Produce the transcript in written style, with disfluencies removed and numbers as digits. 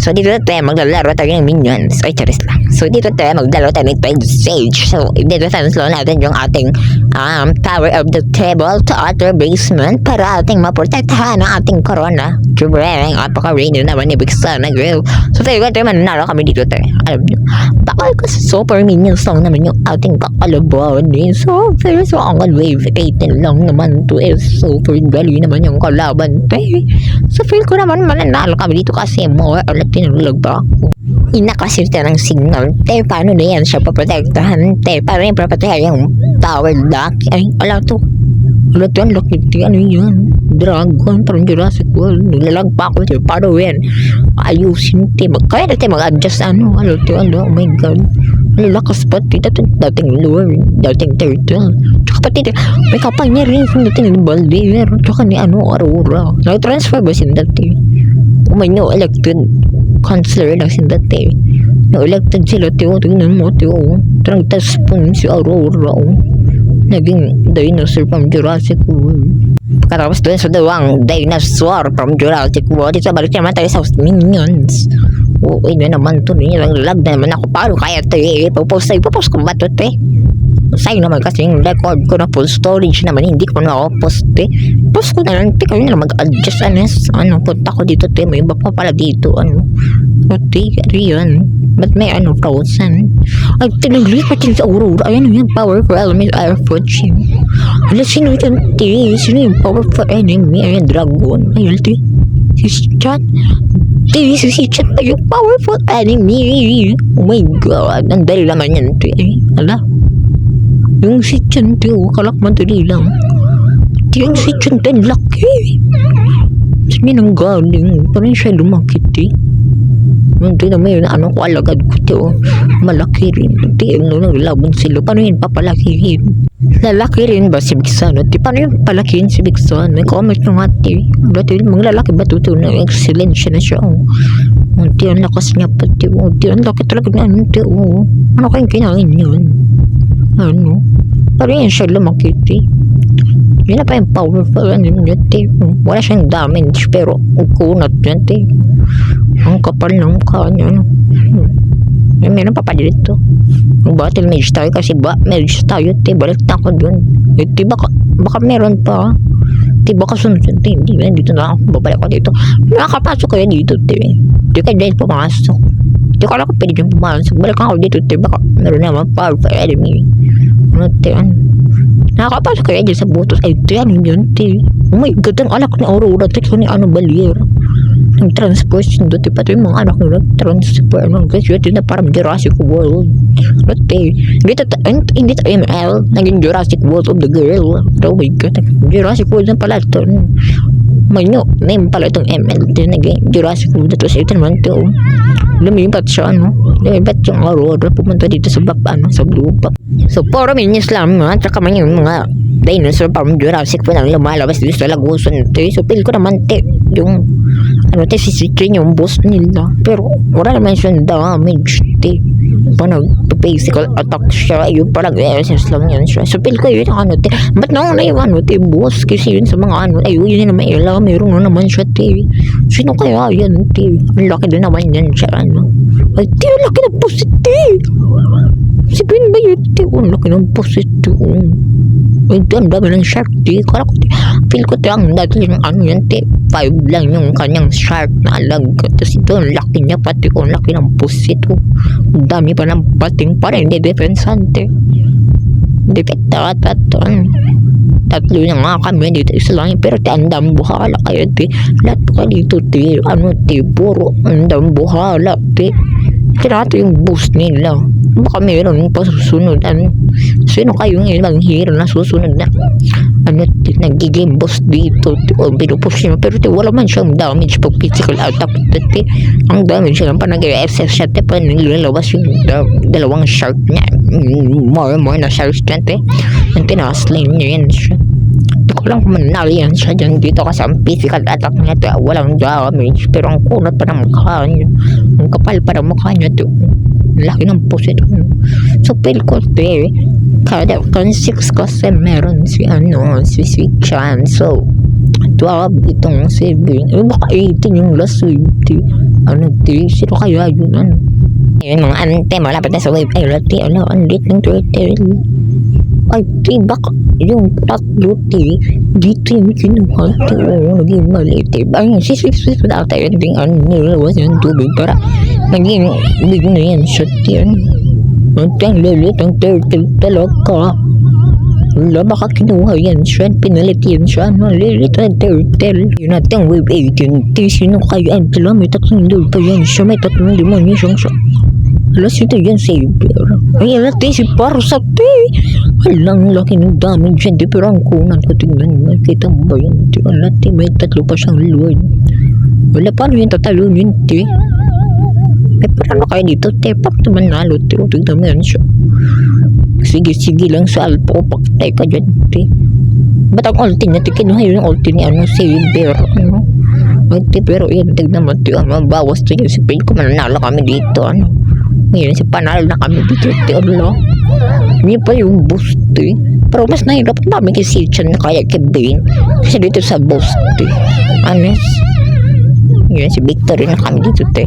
So dito tayo maglalaro tayo ng minions. Ay, charis lang. So dito tayo maglalaro tayo ng Twilight Sage. So dito tayo slow natin yung ating Tower of the Table to Outer Basement para ating maprotektahan ang ating corona. Jubreng, apaka-rainy naman ni Big Sun na grill. So tayo mananalo kami dito tayo. Alam nyo, bakal kasi super minions lang naman yung ating kakalabawan eh. So ang wave 18 lang naman to eh. Super dali naman yung kalaban tayo. So feel ko naman mananalo kami dito kasi more or less tinulog pa ako. Inakasirta ng signal. Te, paano na yan siya paprotektahan? Te, paano yung paprotektahan yung power lock? Ay, wala to. Wala to, ang laki. Ano yan? Dragon, parang Jurassic World. Naglalag pa ako. Te, paano yan? Ayusin, te. Kaya na te, mag-adjust ano. Oh my God. Ang lakas pa, te. Dating lure. Dating turtle. Tsaka pati, te, may kapal niya rin. Dating Baldir. Tsaka ni Aurora. Nag-transfer ba sin dati? Umanyo, elected counselor lang sin dati. Na-elected sila, tiyo. Tingnan mo, tiyo. Trangtas po si Aurora. Naging dinosaur from Jurassic World. Pagkatapos doon sa dawang dinosaur from Jurassic World, ito balik naman tayo sa minions. Oo, yun naman to. Lag na naman ako. Paano kaya ito eh? Ipopost ko ba ito eh? Sa'yo naman kasi yung record ko na full storage naman, hindi ko na post eh. Post ko na lang, kayo na mag-adjust punta ko dito te, may iba pa pala dito, yun. Ba't may frozen? Ay, tinag-record yun sa Aurora, ayan yung powerful element, air fortune. Ala, sino yun te? Sino yung powerful enemy? Ayan, dragon. Ayan te, si Chat. Te, si Chat pa yung powerful enemy. Oh my God, ang dali naman yan te. Ala, yung si Chan te, kalakman tuloy lang. Yung si Chan te, laki. Saan yun ang galing? Parang siya lumakit eh. Hindi na may ko alagad ko te, malaki rin. Te, naglalaban sila. Paano yun papalakihin? Lalaki rin ba si Big Sun? Te, paano yun palakihin si Big Sun? May comment nyo nga te. Dati mga lalaki ba tuto na excellent siya na siya? Te, ang lakas niya pa te. Te, ang laki talaga na te. Ano kayong kinain yun? Parang yan siya lumaki te. Yun na pa yung powerful te. Wala siyang damage pero ang kunat yan te. Ang kapal ng mukha niya meron pa pa dito. Battle mage tayo kasi mage tayo te. Balik na ako dun te, baka meron pa te. Baka sunod te. Hindi dito na ako. Babalik ako dito. Nakakapasok kayo dito te. Di ka dahil pumasok. Di ko alam kung pwede dyan pumasok. Balik ako dito te. Baka meron naman powerful enemy. Te, nakakapasok kayo dyan sa butos. Ay te, yun te. Oh my God, ang anak ni Aurora te. So ni Balir nag-transport yun doon, pati yung mga anak nila nag-transfer kasi yun na parang Jurassic World. Hindi tayo ML, naging Jurassic World of the Girl. Oh my God, Jurassic World na pala ito. May name pala itong ML, naging Jurassic World. Tapos ito naman ito, lumipat siya, lumipat yung Aurora, pumunta dito sa sa blue pack. So, puro minions lang, tsaka man yung mga dinosaur from Jurassic World ang lumalabas dito sa Lagusan. So, feel ko naman, yung si Citrin yung boss nila, pero wala naman siyang damage parang physical attack siya, yung parang essence lang yan siya. So feel ko yun ba't nauna yung boss kasi yun sa mga yun naman meron na naman siya sino kaya yan ang laki din naman yan siya ay laki ng boss si Queen ba yun ang laki ng boss ay ang dami ng shark feel ko ang dati yung yan 5 lang yung kanyang shark na alag. Tapos ito, ang laki niya pati ko, ang laki ng pusit ko. Ang dami pa ng pating para hindi defensante. Tatlo na nga kami dito, isa lang pero andang buhala kayo lahat pa dito puro andang buhala tinato yung boost nila. Baka meron pa susunod sino kayong ilang hero na susunod na nagiging boss dito binupush niya pero wala man siyang damage pag physical attack ang damage lang pa nag-FF siya pa nilalabas yung dalawang shark niya more na sharks dyan yung tinaslay niya yan siya. Hindi ko lang kung manalo yan siya dyan dito kasi ang physical attack niya walang damage pero ang kunat pa ng mukha niya, ang kapal pa ng mukha niya laki ng pusit so feel ko kada 6 kasi meron si Sweet Chan so 12 itong 7 baka 18 yung last 20 te. Sino kaya yun, ano? Ayun, mga ante, malapit na sa wave. Ay, te, ano, ang lit ng turtle. Ay, te, baka yung tatlo, te. Dito yung kinuha, te. Oo, naging maliit, te. Ayun, sisip na tayo. Naging, ano, nilawas yung tubig para naging, big na yan, siya, te. Ang lilit ng turtle talaga. Wala, baka kinuha yan siya. Pinalit yan siya. Malilit na turtle. Yun natin ang wave agent. Sino kaya yan? Tila, may tatlong lord pa yan siya. May tatlong limon yan siyang siya. Alas ito yan, savior. Ay, natin si Parsa, te. Alang laki ng damage yan. Di, pero ang kunan ko tingnan mo. Kita mo ba yan? Di, natin may tatlo pa siyang lord. Wala, paano yan tatalo yun, te? Eh, paano kaya dito, te? Pakto manalo, te. Tignan mo yan siya. Sige lang sa alpo. Paktay ka dyan, te. Ba't ang ulti niya? Kinuha yun yung ulti ni ano, savior. Ano? Ay, te, pero yan, tignan mo, te. Ano, bawas to yun. Si Pin ko mananalo kami dito, ano? Ngayon, si panalo na kami dito, te. Ano? Hindi pa yung boost, te. Pero mas nahirap namin kay Sichan na kaya kay Bane. Kasi dito sa boost, te. Honest. Yun, si Victory na kami dito, te.